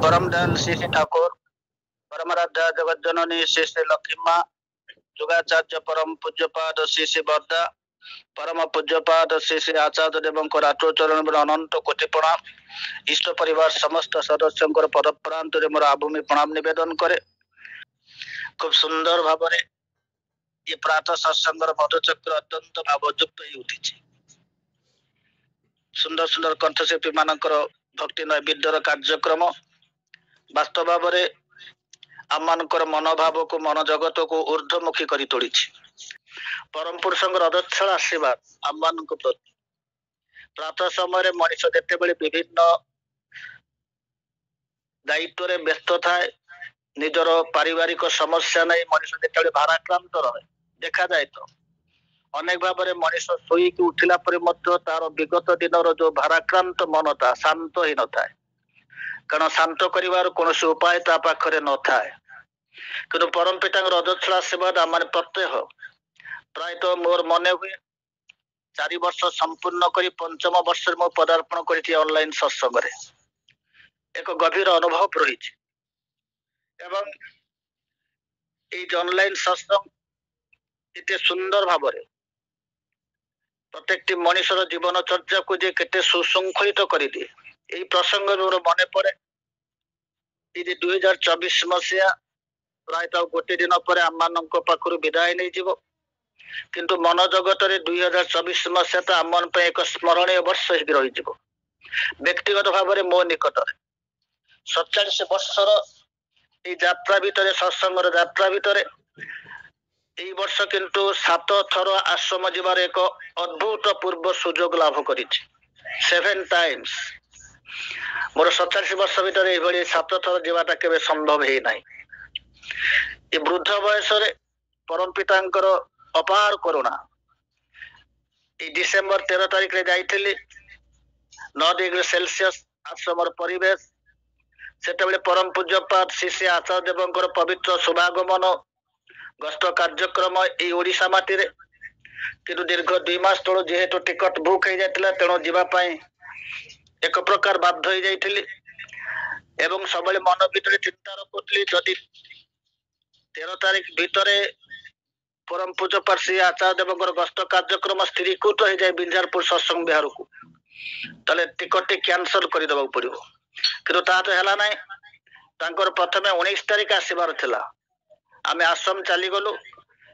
परम दयाल श्री श्री ठाकुर परमराध्या जगत जननी श्री श्री लक्ष्मी माँ जुगाचार्य परम पूज्यपाद श्री श्री बद्दा परम पूज्यपाद श्री श्री आचार्य देव रात्रोचरण में अनंत कोटि प्रणाम इष्ट परिवार समस्त सदस्यों पद प्रांत मोर आभूमि प्रणाम निवेदन करे। खूब सुंदर भाव ये प्रातः सत्संग मधुचक्र अत्यंत भावयुक्त हो उठी सुंदर सुंदर कंठशिल्पी मानकर भक्ति नैवेद्यर कार्यक्रम वास्तव भाव आम मानकर मनोभाव को मन जगत को ऊर्ध्वमुखी कर तोड़ी परम पुरुषों अदच्छल आशीर्वाद आम मान प्रति प्रातः समय मनीष जिते विभिन्न दायित्व व्यस्त थाए निजर पारिवारिक समस्या नहीं मनीष जिते भाराक्रांत रहे देखा जाए तो अनेक भाव में मनीष शोक उठिला तार विगत दिन जो भाराक्रांत मन था शांत ही न था कारण शांत कर कौन उपाय ता पाखे न था कि परम पिता अदच्छल आशीर्वाद आम प्रत्यह प्रायतः मोर मन हुए 4 वर्ष संपूर्ण कर पंचम वर्ष में पदार्पण कर ऑनलाइन सत्संग एक गभीर अनुभव रही ऑनलाइन सत्संग इतने सुंदर भाव प्रत्येक मनुष्यर जीवन चर्चा को जे केते सुशृंखलित कर दिए यही प्रसंग मोर मन पड़े 2024 मसीहा प्रायतः गोटे दिन पर आम पाखु विदाय नहीं जीव किंतु मन जगत रे 2024 मसीहा तो आम एक स्मरणीय वर्ष रही व्यक्तिगत भाव में मो निकट 47 वर्षर यात्रा भितर सत्संग यात्रा भितर यही वर्ष किंतु 7 थर आश्रम जीवार एक अद्भुत पूर्व सुजोग लाभ कर 7 टाइम्स मोर 47 वर्ष भितर ये 7 थर जीवाटा केवे संभव है ना ये वृद्ध बयस परम पिता अपार करुणा डिसेम्बर 13 तारिख रे जाइथिली 9 डिग्री सेल्सियस आश्रम परिवेश से परम पूज्यपाद श्री श्री आचार्य देव पवित्र शुभागमन गस्त कार्यक्रम ये ओडिशा माटी रे किंतु दीर्घ 2 मास तल जेहेतु टिकट बुक हो जाता तेणु जीवाई एक प्रकार बाध्य हो जाइथिली एवं सब मन भीतर चिंता रखुली जदि 13 तारिख भितर परम पूज्यपाद श्री आचार्य देव गस्त कार्यक्रम स्थिरीकृत हो जाए बिंझारपुर सत्संग विहार को ताले टिकट कैंसल करदे पड़ो कि तो है ना प्रथम 19 तारिख आसबार थिला आमे आश्रम चली गलु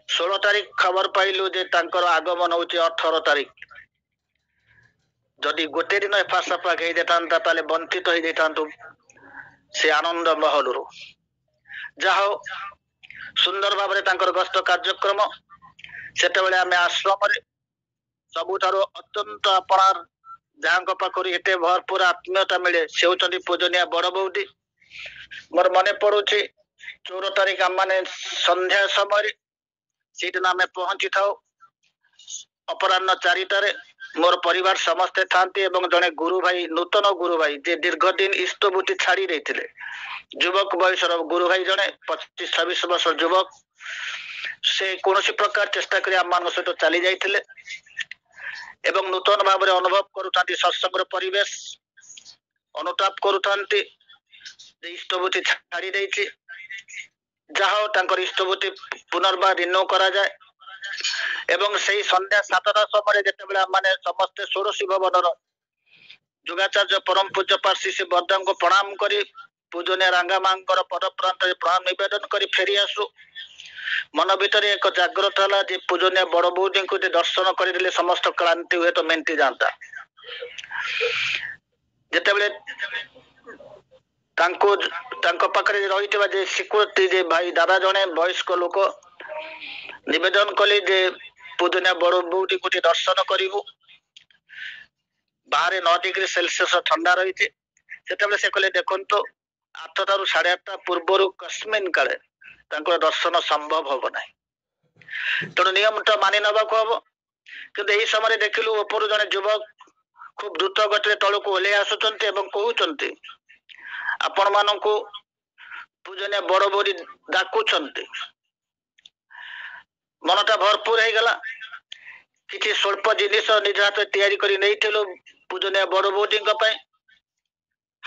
16 तारिख खबर पाइलु जे तांकर आगमन होची 18 तारिख जदि गोटे दिन फासाफाक हो जाता ताले वंचित हो जाता से आनंद महल रू जहा सुंदर भाव में गस्त कार्यक्रम से आम आश्रम सबुठार अत्यंत अपनार जहाँ पाखर एत भरपूर आत्मीयता मिले से होती पूजनिया बड़ बौदी मोर मन पड़ुछि 14 तारिख आम मैंने संध्या समय से दिन आम पहुंची था अपराह 4टार मोर परिवार समस्ते था जड़े गुरु भाई नूतन गुरु भाई जे दीर्घ दिन इष्टबुद्धि छाड़ी देते युवक बयसर गुरु भाई जड़े 25-26 वर्ष युवक से कौन प्रकार चेष्टा कर आम मान सहित चली जाते एवं नूतन भाव में अनुभव करुता सत्संग परिवेश अनुताप करुता इष्टबुद्धि छाड़ी देती जहाँ इष्टबुद्धि पुनर्बार रिन्यू करा जाए एवं से संध्या 7टा समय जिते मैंने समस्ते षोड़शी भवन जुगाचार्य परम पूज्यपाद श्री श्री बद्दा को प्रणाम करी पूजनीय रांगा माँ पद प्रांत प्रणाम निवेदन कर फेरी आसु मन भीतर एक जागृत है पूजनीय बड़ बौदी को दर्शन करदे समस्त क्लांति हुए तो मेंटी जाता जिते पाखे रही स्वीकृति भाई दादा जड़े वयस्क लोक निवेदन कले जे पूजनीय बड़ बौदी को दर्शन करूँ बाहर 9 डिग्री सेल्सियस ठंडा रही से कहले देखो 8 ରୁ 8:30 पूर्व कस्मिन काले दर्शन संभव हम ना तेणु नियम तो मानि नवाक हम कि यही समय देखिलु ऊपर जड़े युवक खूब द्रुत गति तल को ओह्लै आसुचंती एवं कहउचंती आपण मानकु पूजनीय बड़ बौदी डाकुचंती मनटा भरपूर हो गला किसी स्वल्प जिनिस निज हाथ तैयारी करी नहीं पूजनीय बड़ बौदी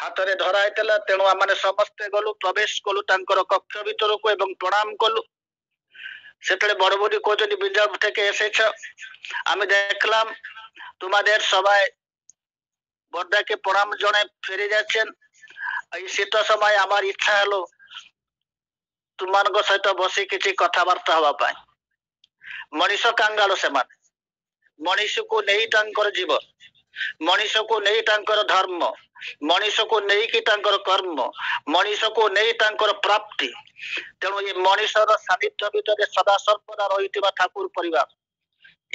ହାତରେ ଧରା ହେଇଥିଲା। ତେଣୁ ଆମେ ସମସ୍ତେ ଗଲୁ, ପ୍ରବେଶ କଲୁ ତାଙ୍କର କକ୍ଷ ଭିତରକୁ এবং প্রণাম কলু। সেটালে বড় বড়ি কৌচন্ডী বিদ্যাপীঠ থেকে এসেছ, আমি দেখলাম তোমাদের সবাই বড়দাকে প্রণাম জনে ফিরে যাচ্ছেন। এই শীত সময় আমার ইচ্ছা হলো তোমাମାନଙ୍କ সହିତ বসি କିଛି କଥାବାର୍ତ୍ତା ହେବା ପାଇଁ। ମଣିଷ କାଙ୍ଗାଳ ସେମାନେ, ମଣିଷକୁ ନେଇ ତାଙ୍କର ଜୀବନ, ମଣିଷକୁ ନେଇ ତାଙ୍କର ଧର୍ମ, ମଣିଷକୁ ନେଇକି ତାଙ୍କର କର୍ମ, ମଣିଷକୁ ନେଇ ତାଙ୍କର ପ୍ରାପ୍ତି। ତେଣୁ ଏ ମଣିଷର ସାନ୍ନିଧ୍ୟ ଭିତରେ ସଦା ସର୍ବଦା ରହିଥିବା ଠାକୁର ପରିବାର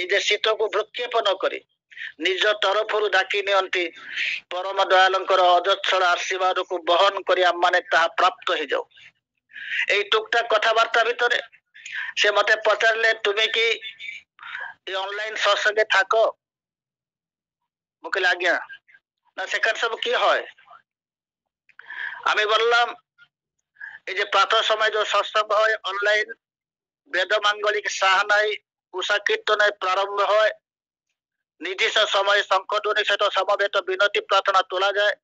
ଏ ଯେ ଶୀତକୁ ଭୃକ୍ଷେପ ନ କରି ନିଜ ତରଫରୁ ଡାକି ନିଅନ୍ତି, ପରମ ଦୟାଳଙ୍କର ଅଜସ୍ର ଆଶୀର୍ବାଦକୁ ବହନ କରି ଆମମାନେ ତାହା ପ୍ରାପ୍ତ ହେଇଯାଉ। এই টুকটাক কথাবার্তা ভিতরে সে মতে পচারলে তুমি কি এই অনলাইন সৎসঙ্গে থাকো? ମୁଁ କହିଲି আজ্ঞা। না সেখানে সব কি হয়? আমি বললাম এই যে প্রাতঃ সময় যে সৎসঙ্গ হয় অনলাইন, বেদ মাঙ্গলিক সাহানাই উষা কীর্তনে প্রারম্ভ হয়, নির্দিষ্ট সময় সংকটনে সেটা সমবেত বিনতি প্রার্থনা তোলা যায়,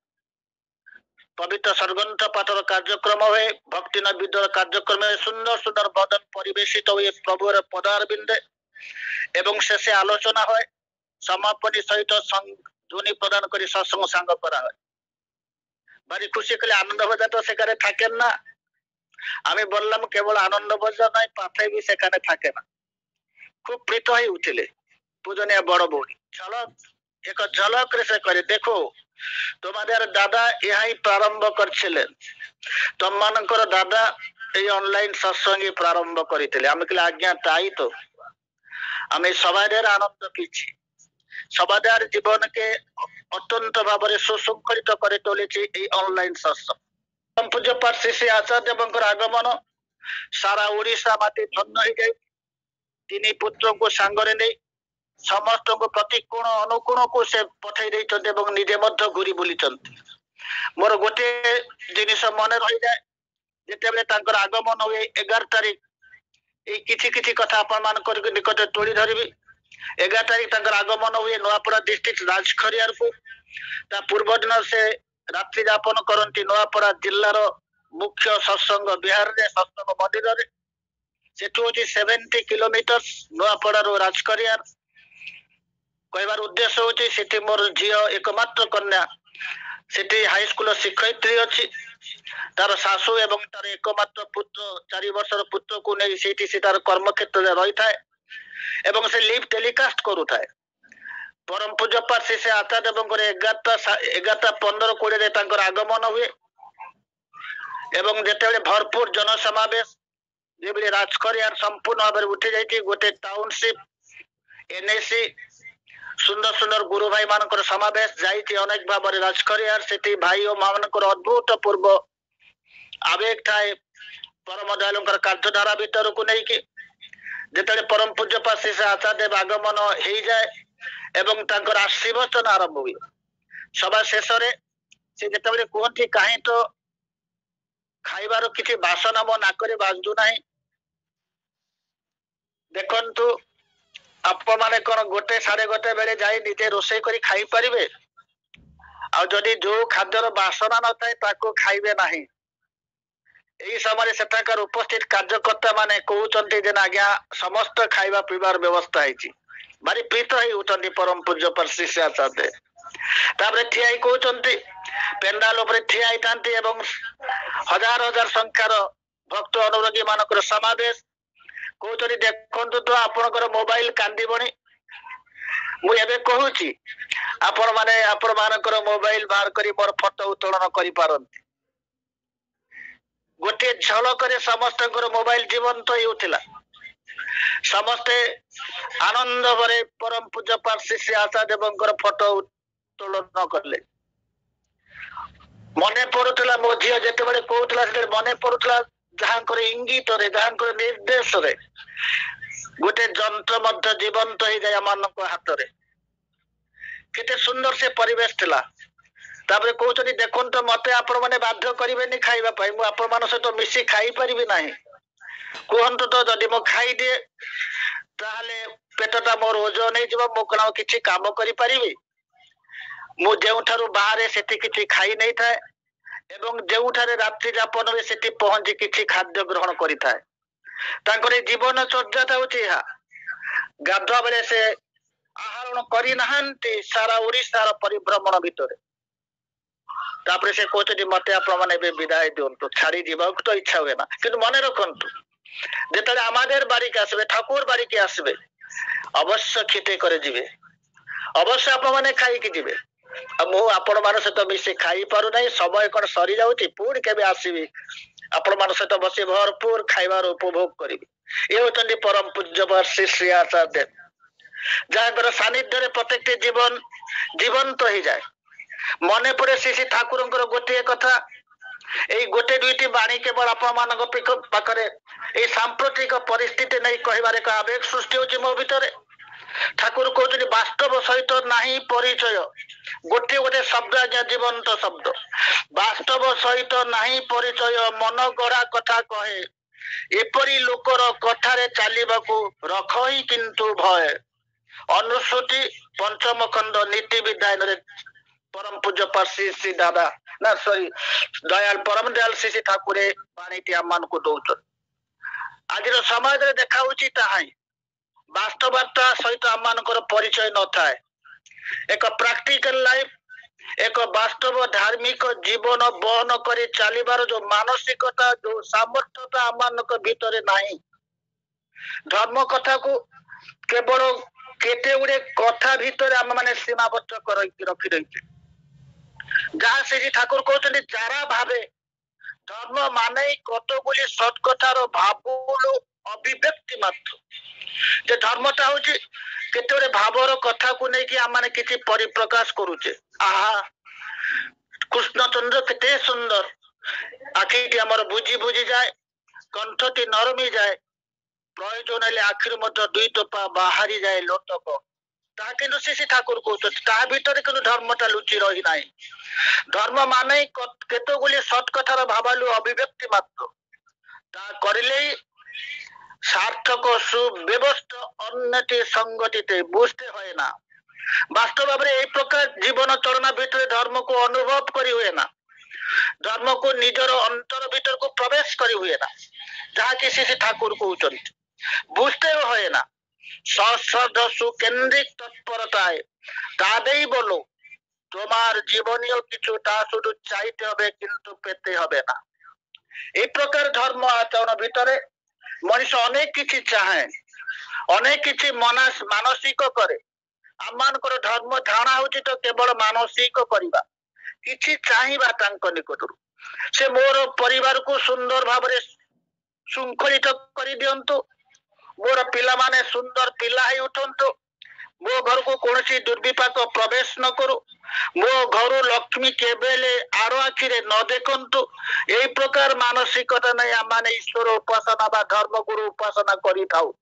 পবিত্র সর্গন্থ পাঠর কার্যক্রম হয়ে ভক্তি নৈবেদ্যর কার্যক্রমে সুন্দর সুন্দর বদন পরিবেশিত হয়ে প্রভুর পদারবিন্দে এবং শেষে আলোচনা হয়, সমাপনী সহিত ধ্বনি প্রদান করে সৎসঙ্গ সাঙ্গ করা হয়। ভারী খুশি করে আনন্দ বাজার তো সেখানে থাকেন না। আমি বললাম কেবল আনন্দ বাজার নয়, পাথে বি সেখানে থাকে না। খুব প্রীত হয়ে উঠিলে পূজনীয় বড় বৌড়ি। ঝলক এক ঝলকরে সে করে, দেখো তোমাদের দাদা ইহাই প্রারম্ভ করছিলেন, তোমানଙ୍କର দাদা এই অনলাইন সৎসঙ্গে প্রারম্ভ করেছিলেন। আমি বলি আজ্ঞা তাই তো, আমি সবাইদের আনন্দ পেয়েছি, সবাইদের জীবনকে অত্যন্ত ভাবে সুশৃঙ্খলিত করে তুলেছি এই অনলাইন সৎসঙ্গ। পূজ্য পাঠ শ্রী শ্রী আচার্যদেবଙ୍କର আগমନ সারা ওড়িশা মাটি ধন্য ହେଇଯାଇ ତିନି ପୁତ୍ରଙ୍କୁ ସାଙ୍ଗରେ ନେଇ ସମସ୍ତଙ୍କୁ ପ୍ରତି କୋଣ ଅନୁକୋଣକୁ ସେ ପଠେଇ ଦେଇଛନ୍ତି ଏବଂ ନିଜେ ମଧ୍ୟ ଘୁରି ବୁଲିଛନ୍ତି। ମୋର ଗୋଟିଏ ଜିନିଷ ମନେ ରହିଯାଏ, ଯେତେବେଳେ ତାଙ୍କର ଆଗମନ ହୁଏ 11 ତାରିଖ, ଏଇ କିଛି କିଛି କଥା ଆପଣମାନଙ୍କ ନିକଟରେ ତୋଳି ଧରିବି। 11 ତାରିଖ ତାଙ୍କର ଆଗମନ ହୁଏ ନୂଆପଡ଼ା ଡିଷ୍ଟ୍ରିକ୍ଟ ରାଜଖରିଆରକୁ। ତା ପୂର୍ବ ଦିନ ସେ ରାତ୍ରି ଯାପନ କରନ୍ତି ନୂଆପଡ଼ା ଜିଲ୍ଲାର ମୁଖ୍ୟ ସତ୍ସଙ୍ଗ ବିହାରରେ, ସତ୍ସଙ୍ଗ ମନ୍ଦିରରେ। ସେଠୁ ହଉଛି 70 କିଲୋମିଟର ନୂଆପଡ଼ାରୁ ରାଜଖରିଆର। କହିବାର ଉଦ୍ଦେଶ୍ୟ ହଉଛି ସେଠି ମୋର ଝିଅ ଏକମାତ୍ର କନ୍ୟା ସେଠି ହାଇସ୍କୁଲ ଶିକ୍ଷୟିତ୍ରୀ ଅଛି, ତାର ଶାଶୁ ଏବଂ ତାର ଏକମାତ୍ର ପୁତ୍ର 4 ବର୍ଷର ପୁତ୍ରକୁ ନେଇ ସେଇଠି ସେ ତାର କର୍ମକ୍ଷେତ୍ରରେ ରହିଥାଏ ଏବଂ ସେ ଲିଭ୍ ଟେଲିକାଷ୍ଟ କରୁଥାଏ। ପରମ ପୂଜ୍ୟ ପାଠ ଶ୍ରୀ ଶ୍ରୀ ଆଚାର୍ଯ୍ୟଦେବଙ୍କର 11:15-20 ତାଙ୍କର ଆଗମନ ହୁଏ ଏବଂ ଯେତେବେଳେ ଭରପୁର ଜନସମାବେଶ, ଯେଭଳି ରାଜଖରିଆର ସମ୍ପୂର୍ଣ୍ଣ ଭାବରେ ଉଠି ଯାଇଛି, ଗୋଟେ ଟାଉନସିପ ଏନଏସି ସୁନ୍ଦର ସୁନ୍ଦର ଗୁରୁ ଭାଇ ମାନଙ୍କର ସମାବେଶ ଯାଇଛି ଅନେକ ଭାବରେ ରାଜଖରିଆର। ସେଠି ଭାଇ ଓ ମା ମାନଙ୍କର ଅଦ୍ଭୁତପୂର୍ବ ଆବେଗ ଥାଏ ପରମ ଦୟାଳୁଙ୍କର କାର୍ଯ୍ୟଧାରା ଭିତରକୁ ନେଇକି। ଯେତେବେଳେ ପରମ ପୂଜ୍ୟ ପାଠ ଶ୍ରୀ ଶ୍ରୀ ଆଚାର୍ଯ୍ୟଦେବ ଆଗମନ ହେଇଯାଏ ଏବଂ ତାଙ୍କର ଆଶୀର୍ବଚନ ଆରମ୍ଭ ହୁଏ, ସଭା ଶେଷରେ ସେ ଯେତେବେଳେ କୁହନ୍ତି କାହିଁ ତ ଖାଇବାର କିଛି ବାସନ ମୋ ନାକରେ ବାଜୁ ନାହିଁ, ଦେଖନ୍ତୁ ଆପଣ ମାନେ କଣ 1-1:30 ବେଳେ ଯାଇ ନିଜେ ରୋଷେଇ କରି ଖାଇପାରିବେ, ଆଉ ଯଦି ଯୋଉ ଖାଦ୍ୟର ବାସନା ନଥାଏ ତାକୁ ଖାଇବେ ନାହିଁ। এই ସମୟରେ ସେଠାକାର ଉପସ୍ଥିତ କାର୍ଯ୍ୟକର୍ତ୍ତା ମାନେ କହୁଛନ୍ତି ଯେ ଆଜ୍ଞା ସମସ୍ତ ଖାଇବା ପିଇବାର ବ୍ୟବସ୍ଥା ହେଇଛି। ଭାରି ପ୍ରୀତ ହେଇ ଉଠନ୍ତି ପରମ ପୂଜ୍ୟ ଶ୍ରୀ ଶ୍ରୀ ଆଚାର୍ଯ୍ୟ। ତାପରେ ଠିଆ ହେଇ କହୁଛନ୍ତି, ପେଣ୍ଡାଲ ଉପରେ ଠିଆ ହେଇଥାନ୍ତି ଏବଂ ହଜାର ହଜାର ସଂଖ୍ୟାର ଭକ୍ତ ଅନୁରାଗୀ ମାନଙ୍କର ସମାବେଶ। କହୁଛନ୍ତି ଦେଖନ୍ତୁ ତ ଆପଣଙ୍କର ମୋବାଇଲ କାନ୍ଦିବଣି। ମୁଁ ଏବେ କହୁଛି ଆପଣ ମାନେ ଆପଣ ମାନଙ୍କର ମୋବାଇଲ ବାହାର କରି ମୋର ଫଟୋ ଉତ୍ତୋଳନ କରିପାରନ୍ତି। ଗୋଟିଏ ଝଲକରେ ସମସ୍ତଙ୍କର ମୋବାଇଲ ଜୀବନ୍ତ ହେଉଥିଲା। ସମସ୍ତେ ଆନନ୍ଦ ଭରେ ପରମ ପୂଜ୍ୟ ପାଠ ଶ୍ରୀ ଶ୍ରୀ ଆଚାର୍ଯ୍ୟଦେବଙ୍କର ଫଟୋ ଉତ୍ତୋଳନ କଲେ। ମନେ ପଡୁଥିଲା ମୋ ଝିଅ ଯେତେବେଳେ କହୁଥିଲା ସେତେବେଳେ ମନେ ପଡୁଥିଲା ଯାହାଙ୍କର ଇଙ୍ଗିତରେ, ଯାହାଙ୍କର ନିର୍ଦ୍ଦେଶରେ ଗୋଟେ ଯନ୍ତ୍ର ମଧ୍ୟ ଜୀବନ୍ତ ହେଇଯାଏ ଆମମାନଙ୍କ ହାତରେ। କେତେ ସୁନ୍ଦର ସେ ପରିବେଶ ଥିଲା। ତାପରେ କହୁଛନ୍ତି ଦେଖନ୍ତୁ ମତେ ଆପଣ ମାନେ ବାଧ୍ୟ କରିବେନି ଖାଇବା ପାଇଁ, ମୁଁ ଆପଣ ମାନଙ୍କ ସହିତ ମିଶି ଖାଇପାରିବି ନାହିଁ। କୁହନ୍ତୁ ତ ଯଦି ମୁଁ ଖାଇଦିଏ ତାହେଲେ ପେଟଟା ମୋର ଓଜନ ହେଇଯିବ, ମୁଁ କଣ ଆଉ କିଛି କାମ କରିପାରିବି? ମୁଁ ଯେଉଁଠାରୁ ବାହାରେ ସେଠି କିଛି ଖାଇ ନେଇଥାଏ ଏବଂ ଯେଉଁଠାରେ ରାତ୍ରି ଯାପନ ହୁଏ ସେଠି ପହଞ୍ଚି କିଛି ଖାଦ୍ୟ ଗ୍ରହଣ କରିଥାଏ। ତାଙ୍କର ଏଇ ଜୀବନ ଚର୍ଯ୍ୟାଟା ହଉଛି ଏହା। ଗାଧୁଆ ବେଳେ ସେ ଆହରଣ କରିନାହାନ୍ତି ସାରା ଓଡିଶାର ପରିଭ୍ରମଣ ଭିତରେ। ତାପରେ ସେ କହୁଛନ୍ତି ମତେ ଆପଣମାନେ ଏବେ ବିଦାୟ ଦିଅନ୍ତୁ, ଛାଡି ଯିବାକୁ ତ ଇଚ୍ଛା ହୁଏ ନା। କିନ୍ତୁ ମନେ ରଖନ୍ତୁ, ଯେତେବେଳେ আমাদের বাড়িকে আসবে, ঠাকুর বাড়িকে আসবে, ଅବଶ୍ୟ କ୍ଷିତେ করে ଯିବେ, ଅବଶ୍ୟ ଆପଣମାନେ ଖାଇକି ଯିବେ। ଆଉ ମୁଁ ଆପଣମାନଙ୍କ ସହିତ ମିଶି ଖାଇପାରୁନାହିଁ, ସମୟ କଣ ସରିଯାଉଛି, ପୁଣି କେବେ ଆସିବି ଆପଣମାନଙ୍କ ସହିତ ବସି ଭରପୁର ଖାଇବାର ଉପଭୋଗ କରିବି। ଏ ହଉଛନ୍ତି ପରମ ପୂଜ୍ୟପାଦ ଶ୍ରୀ ଶ୍ରୀ ଆଚାର୍ଯ୍ୟ, ଯାହାଙ୍କର ସାନ୍ନିଧ୍ୟରେ ପ୍ରତ୍ୟେକଟି ଜୀବନ ଜୀବନ୍ତ ହେଇଯାଏ। ମନେ ପଡେ ଶ୍ରୀ ଠାକୁରଙ୍କର ଗୋଟିଏ କଥା, ଏଇ ଗୋଟେ ଦୁଇଟି ବାଣୀ କେବଳ ଆପଣମାନଙ୍କ ପାଖରେ ଏଇ ସାମ୍ପ୍ରତିକ ପରିସ୍ଥିତି ନେଇ କହିବାର ଏକ ଆବେଗ ସୃଷ୍ଟି ହଉଛି ମୋ ଭିତରେ। ଠାକୁର କହୁଛନ୍ତି ବାସ୍ତବ ସହିତ ନାହିଁ ପରିଚୟ। ଗୋଟିଏ ଗୋଟେ ଶବ୍ଦ ଆଜ୍ଞା ଜୀବନ୍ତ ଶବ୍ଦ, ବାସ୍ତବ ସହିତ ନାହିଁ ପରିଚୟ, ମନ ଗଢା କଥା କହେ, ଏପରି ଲୋକର କଥାରେ ଚାଲିବାକୁ ରଖ ହିଁ କିନ୍ତୁ ଭୟ। ଅନୁଶ୍ରୁତି ପଞ୍ଚମ ଖଣ୍ଡ ନୀତି ବିଧାନରେ ପରମ ପୂଜ୍ୟପାଦ ଶ୍ରୀ ଶ୍ରୀ ଦାଦା ନା ସରି ଦୟାଲ ପରମ ଦୟାଲ ଶ୍ରୀ ଠାକୁରେ ବାଣୀଟି ଆମମାନଙ୍କୁ ଦଉଛନ୍ତି। ଆଜିର ସମାଜରେ ଦେଖା ହଉଛି ତାହା ହିଁ, ବାସ୍ତବତା ସହିତ ଆମମାନଙ୍କର ପରିଚୟ ନଥାଏ। ଏକ ପ୍ରାକ୍ଟିକାଲ ଲାଇଫ, ଏକ ବାସ୍ତବ ଧାର୍ମିକ ଜୀବନ ବହନ କରି ଚାଲିବାର ଯୋଉ ମାନସିକତା, ଯୋଉ ସାମର୍ଥ୍ୟତା ଆମମାନଙ୍କ ଭିତରେ ନାହିଁ। ଧର୍ମ କଥାକୁ କେବଳ କେତେ ଗୁଡେ କଥା ଭିତରେ ଆମେ ମାନେ ସୀମାବଦ୍ଧ ରଖିଦେଇଛୁ। ଯାହା ଶ୍ରୀ ଠାକୁର କହୁଛନ୍ତି ଯାରା ଭାବେ ଧର୍ମ ମାନେ କତଗୁଲି ସତ୍ କଥାର ଭାବୁଲୁ ଅଭିବ୍ୟକ୍ତି ମାତ୍ର। ଯେ ଧର୍ମଟା ହଉଛି କେତେ ଗୁଡେ ଭାବର କଥାକୁ ନେଇକି ଆମେ କିଛି ପରିପ୍ରକାଶ କରୁଛେ। ଆହା କୃଷ୍ଣଚନ୍ଦ୍ର କେତେ ସୁନ୍ଦର, ଆଖିଟି ଆମର ବୁଝି ବୁଝି ଯାଏ, କଣ୍ଠଟି ନରମି ଯାଏ, ପ୍ରয়োଜନ ହେଲେ ଆଖିରୁ ମଧ୍ୟ ଦୁଇ ଟୋପା ବାହାରି ଯାଏ ଲୋଟକ। ତାହା କିନ୍ତୁ ଶ୍ରୀ ଠାକୁର କହୁଛନ୍ତି ତାହା ଭିତରେ କିନ୍ତୁ ଧର୍ମଟା ଲୁଚି ରହିନାହିଁ। ଧର୍ମ ମାନେ କେତେ ଗୁଡିଏ ସତ୍ କଥାର ଭାବାଲୁ ଅଭିବ୍ୟକ୍ତି ମାତ୍ର। ତାହା କରିଲେ সার্থক সুব্যবস্থ অন্যটি সংগঠিতে বুঝতে হয় না। বাস্তব ভাবে এই প্রকার জীবন চলনা ভিতরে ধর্মকে অনুভব করি হুয়ে না, ধর্মকে নিজের অন্তর ভিতরକୁ প্রবেশ করি হুয়ে না, যাহাকে শ্রী ঠাকুর কହୁଛନ୍ତି। বুঝতেও হয় না, সশ্রদ্ধ সুকেন্দ্রিক তৎপরতায় তাদেই বলো তোমার জীবনীয় কিছু, তা শুধু চাইতে হবে কিন্তু পেতে হবে না। এই প্রকার ধর্ম আচরণ ভিতরে মଣିଷ ଅନେକ କିଛି ଚାହେଁ, ଅନେକ କିଛି ମାନସିକ କରେ। ଆମମାନଙ୍କର ଧର୍ମ ଧାରଣା ହଉଛି ତ କେବଳ ମାନସିକ କରିବା, କିଛି ଚାହିଁବା ତାଙ୍କ ନିକଟରୁ। ସେ ମୋର ପରିବାରକୁ ସୁନ୍ଦର ଭାବରେ ଶୃଙ୍ଖଳିତ କରିଦିଅନ୍ତୁ, ମୋର ପିଲାମାନେ ସୁନ୍ଦର ପିଲା ହେଇ ଉଠନ୍ତୁ, ମୋ ଘରକୁ କୌଣସି ଦୁର୍ବିପାକ ପ୍ରବେଶ ନ କରୁ, ମୋ ଘରୁ ଲକ୍ଷ୍ମୀ କେବେ ଆର ଆଖିରେ ନ ଦେଖନ୍ତୁ। এই প্রকার মানসিকতা নেই ଆମେ ଈଶ୍ୱର ଉପାସନା ବା ଧର୍ମଗୁରୁ ଉପାସନା କରିଥାଉ।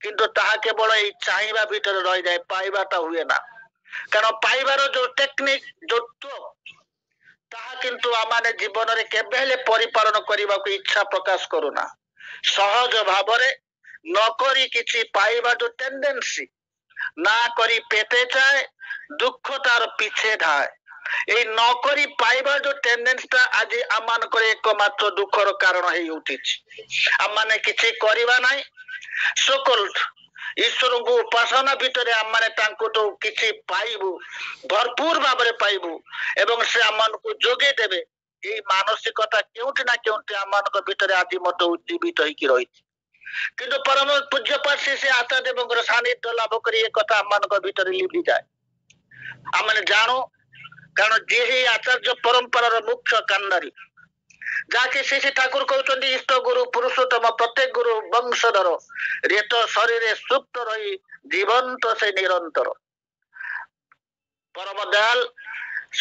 କିନ୍ତୁ ତାହା କେବଳ ଏଇ ଚାହିଁବା ଭିତରେ ରହିଯାଏ, ପାଇବାଟା ହୁଏ ନା। କାରଣ ପାଇବାର ଯୋଉ ଟେକ୍ନିକ, ଯୋଉ ତାହା କିନ୍ତୁ ଆମେ ଜୀବନରେ କେବେ ହେଲେ ପରିପାଳନ କରିବାକୁ ଇଚ୍ଛା ପ୍ରକାଶ କରୁନା। ସହଜ ଭାବରେ ନକରି କିଛି ପାଇବା ଯୋଉ ଟେଣ୍ଡେନ୍ସି, ନା କରି পেতে চায়, দুঃখ তার পিছে ধায়। এই নকরি পাইবার ଯୋଉ ଟେଣ୍ଡେନ୍ସିଟା ଆଜି ଆମମାନଙ୍କର ଏକମାତ୍ର ଦୁଃଖର କାରଣ ହେଇ ଉଠିଛି। ଆମମାନେ କିଛି କରିବା ନାହିଁ, ସୋକଲ୍ଡ ଈଶ୍ୱରଙ୍କୁ ଉପାସନା ଭିତରେ ଆମେ ତାଙ୍କଠୁ କିଛି ପାଇବୁ, ଭରପୁର ଭାବରେ ପାଇବୁ ଏବଂ ସେ ଆମମାନଙ୍କୁ ଯୋଗେଇ ଦେବେ। ଏଇ ମାନସିକତା କେଉଁଠି ନା କେଉଁଠି ଆମମାନଙ୍କ ଭିତରେ ଆଜି ମଧ୍ୟ ଉଜ୍ଜୀବିତ ହେଇକି ରହିଛି। କିନ୍ତୁ ପରମ ପୂଜ୍ୟପାଦ ଶ୍ରୀ ଆଚାର୍ଯ୍ୟଦେବଙ୍କର ସାନ୍ନିଧ୍ୟ ଲାଭ କରି ଏ କଥା ଆମମାନଙ୍କ ଭିତରେ ଲିଭିଯାଏ। ଆମେ ଜାଣୁ, କାରଣ ଯିଏ ହିଁ ଆଚାର୍ଯ୍ୟ ପରମ୍ପରାର ମୁଖ୍ୟ କାଣ୍ଡାରୀ, ଯାହାକି ଶ୍ରୀ ଠାକୁର କହୁଛନ୍ତି ଇଷ୍ଟ ଗୁରୁ ପୁରୁଷୋତ୍ତମ ପ୍ରତ୍ୟେକ ଗୁରୁ ବଂଶଧର, ରେତ ଶରୀରେ ସୁପ୍ତ ରହି ଜୀବନ୍ତ ସେ ନିରନ୍ତର। ପରମ ଦୟାଲ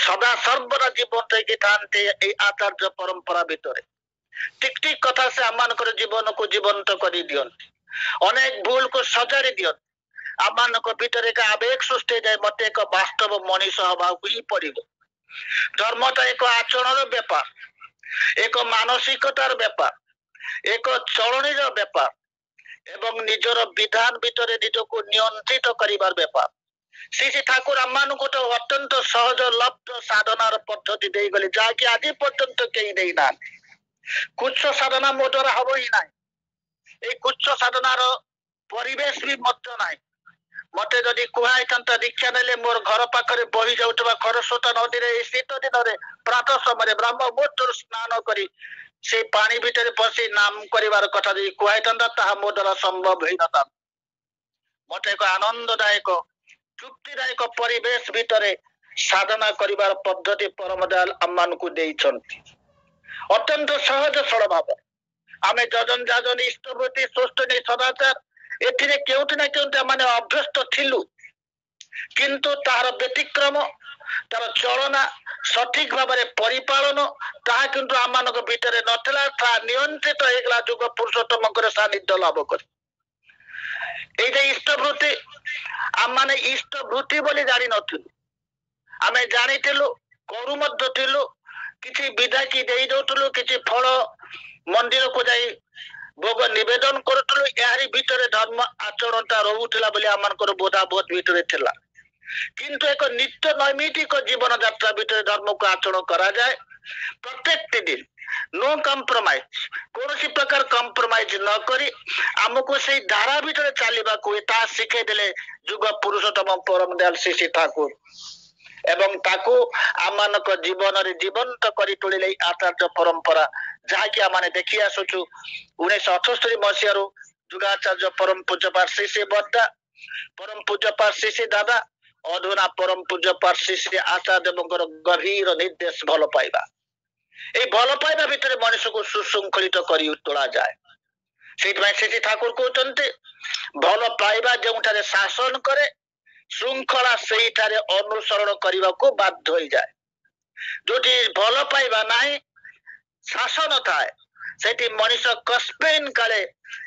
ସଦା ସର୍ବଦା ଜୀବନ୍ତ ହେଇକି ଥାନ୍ତି ଏଇ ଆଚାର୍ଯ୍ୟ ପରମ୍ପରା ଭିତରେ। ଠିକ ଠିକ କଥା ସେ ଆମମାନଙ୍କର ଜୀବନକୁ ଜୀବନ୍ତ କରି ଦିଅନ୍ତି, ଅନେକ ଭୁଲକୁ ସଜାଡି ଦିଅନ୍ତି। ଆମମାନଙ୍କ ଭିତରେ ଏକ ଆବେଗ ସୃଷ୍ଟି ହେଇଯାଏ, ମତେ ଏକ ବାସ୍ତବ ମଣିଷ ହବାକୁ ହିଁ ପଡିବ। ଧର୍ମଟା ଏକ ଆଚରଣର ବ୍ୟାପାର, ଏକ ମାନସିକତାର ବ୍ୟାପାର, ଏକ ଚଳଣୀର ବ୍ୟାପାର ଏବଂ ନିଜର ବିଧାନ ଭିତରେ ନିଜକୁ ନିୟନ୍ତ୍ରିତ କରିବାର ବ୍ୟାପାର। ଶ୍ରୀ ଶ୍ରୀ ଠାକୁର ଆମମାନଙ୍କୁ ଗୋଟେ ଅତ୍ୟନ୍ତ ସହଜ ଲବ୍ଧ ସାଧନାର ପଦ୍ଧତି ଦେଇଗଲେ, ଯାହାକି ଆଜି ପର୍ଯ୍ୟନ୍ତ କେହି ଦେଇନାହାନ୍ତି। କୁଚ୍ଛ ସାଧନା ମୋ ଦ୍ୱାରା ହବ ହିଁ ନାହିଁ। এই କୁଚ୍ଛ ସାଧନାର ପରିବେଶ ବି ମଧ୍ୟ ନାହିଁ। ମତେ ଯଦି କୁହାଯାଇଥାନ୍ତା ଦୀକ୍ଷା ନେଲେ ମୋର ଘର ପାଖରେ ବହି ଯାଉଥିବା ଖରସ୍ରୋତା ନଦୀରେ ଏଇ ଶୀତ ଦିନରେ ପ୍ରାତଃ ସମୟରେ ବ୍ରହ୍ମ ମୁହୂର୍ତ୍ତରୁ ସ୍ନାନ କରି ସେଇ ପାଣି ଭିତରେ ପଶି ନାମ କରିବାର କଥା ଯଦି କୁହାଯାଇଥାନ୍ତା, ତାହା ମୋ ଦ୍ୱାରା ସମ୍ଭବ ହେଇନଥାନ୍ତା। ମତେ ଏକ ଆନନ୍ଦଦାୟକ ତୃପ୍ତିଦାୟକ ପରିବେଶ ଭିତରେ ସାଧନା କରିବାର ପଦ୍ଧତି ପରମ ଦୟାଲ ଆମମାନଙ୍କୁ ଦେଇଛନ୍ତି, ଅତ୍ୟନ୍ତ ସହଜ ସରଳ ଭାବରେ। ଆମେ ଯଜନ ଯାଜନ ଇଷ୍ଟବୃତ୍ତି ସୃଷ୍ଟି ସଦାଚାର ଏଥିରେ କେଉଁଠି ନା କେଉଁଠି ଆମେ ଅଭ୍ୟସ୍ତ ଥିଲୁ, କିନ୍ତୁ ତାହାର ବ୍ୟତିକ୍ରମ, ତାର ଚଳନା, ସଠିକ ଭାବରେ ପରିପାଳନ ତାହା କିନ୍ତୁ ଆମମାନଙ୍କ ଭିତରେ ନଥିଲା। ତାହା ନିୟନ୍ତ୍ରିତ ହେଇଗଲା ଯୁଗ ପୁରୁଷୋତ୍ତମଙ୍କର ସାନ୍ନିଧ୍ୟ ଲାଭ କରି। ଏଇ ଯେ ଇଷ୍ଟବୃତ୍ତି, ଆମମାନେ ଇଷ୍ଟବୃତ୍ତି ବୋଲି ଜାଣିନଥିଲୁ। ଆମେ ଜାଣିଥିଲୁ, କରୁ ମଧ୍ୟ ଥିଲୁ, କିଛି ବିଧାକି ଦେଇ ଦଉଥିଲୁ, କିଛି ଫଳ ମନ୍ଦିରକୁ ଯାଇ ଭୋଗ ନିବେଦନ କରୁଥିଲୁ। ଏହାରି ଭିତରେ ଧର୍ମ ଆଚରଣଟା ରହୁଥିଲା ବୋଲି ଆମମାନଙ୍କର ବୋଧାବୋଧ ଭିତରେ ଥିଲା। କିନ୍ତୁ ଏକ ନିତ୍ୟ ନୈମିତିକ ଜୀବନ ଯାତ୍ରା ଭିତରେ ଧର୍ମକୁ ଆଚରଣ କରାଯାଏ। ପ୍ରତ୍ୟେକଟି ଦିନ नो कम्प्रोमाइज, କୌଣସି ପ୍ରକାର କମ୍ପ୍ରମାଇଜ ନ କରି ଆମକୁ ସେଇ ଧାରା ଭିତରେ ଚାଲିବାକୁ ହୁଏ। ତାହା ଶିଖେଇ ଦେଲେ ଯୁଗ ପୁରୁଷୋତ୍ତମ ପରମ ଦୟାଲ ଶ୍ରୀ ଶ୍ରୀ ଠାକୁର, ଏବଂ ତାକୁ ଆମମାନଙ୍କ ଜୀବନରେ ଜୀବନ୍ତ କରି ତୋଳିଲେ ଆଚାର୍ଯ୍ୟ ପରମ୍ପରା, ଯାହାକି ଆମେ ଦେଖି ଆସୁଛୁ 1978 ମସିହାରୁ ଯୁଗାଚାର୍ଯ୍ୟ ପରମ ପୂଜ୍ୟପାଠ ଶ୍ରୀ ଶ୍ରୀ ବଦ୍ଦା, ପରମ ପୂଜ୍ୟପାଠ ଶ୍ରୀ ଶ୍ରୀ ଦାଦା, ଅଧୁନା ପରମ ପୂଜ୍ୟପାଠ ଶ୍ରୀ ଶ୍ରୀ ଆଚାର୍ଯ୍ୟ ଦେବଙ୍କର ଗଭୀର ନିର୍ଦ୍ଦେଶ ଭଲ ପାଇବା। এই ଭଲ ପାଇବା ଭିତରେ ମଣିଷକୁ ସୁଶୃଙ୍ଖଳିତ କରି ତୋଳାଯାଏ। ସେଇଥିପାଇଁ ଶ୍ରୀ ଶ୍ରୀ ଠାକୁର କହୁଛନ୍ତି, ଭଲ ପାଇବା ଯେଉଁଠାରେ ଶାସନ କରେ, ଶୃଙ୍ଖଳା ସେଇଠାରେ ଅନୁସରଣ କରିବାକୁ ବାଧ୍ୟ ହୋଇଯାଏ। ଯୋଉଠି ଭଲ ପାଇବା ନାହିଁ, ଶାସନ ଥାଏ, ସେଠି ମଣିଷ କସ୍ପେନ୍ କାଳେ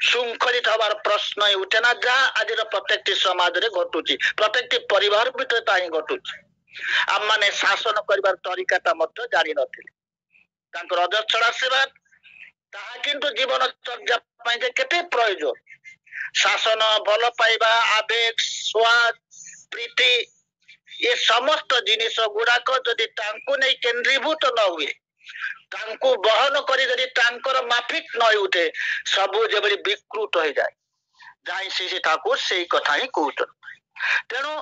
ଶୃଙ୍ଖଳିତ ହବାର ପ୍ରଶ୍ନ ହିଁ ଉଠେ ନା, ଯାହା ଆଜିର ପ୍ରତ୍ୟେକଟି ସମାଜରେ ଘଟୁଛି, ପ୍ରତ୍ୟେକଟି ପରିବାର ଭିତରେ ତାହା ହିଁ ଘଟୁଛି। ଆମମାନେ ଶାସନ କରିବାର ତରିକାଟା ମଧ୍ୟ ଜାଣିନଥିଲେ। ତାଙ୍କର ଅଜସ୍ର ଆଶୀର୍ବାଦ ତାହା କିନ୍ତୁ ଜୀବନ ଚର୍ଯ୍ୟା ପାଇଁ ଯେ କେତେ ପ୍ରୟୋଜନ। ଶାସନ, ଭଲ ପାଇବା, ଆବେଗ, ସ୍ୱାଦ, ପ୍ରୀତି, ଏ ସମସ୍ତ ଜିନିଷ ଗୁଡାକ ଯଦି ତାଙ୍କୁ ନେଇ କେନ୍ଦ୍ରୀଭୂତ ନ ହୁଏ, ତାଙ୍କୁ ବହନ କରି ଯଦି ତାଙ୍କର ମାଫିକ ନ ଉଠେ, ସବୁ ଯେଭଳି ବିକୃତ ହେଇଯାଏ। ଯାଇ ଶ୍ରୀ ଠାକୁର ସେଇ କଥା ହିଁ କହୁଛନ୍ତି। ତେଣୁ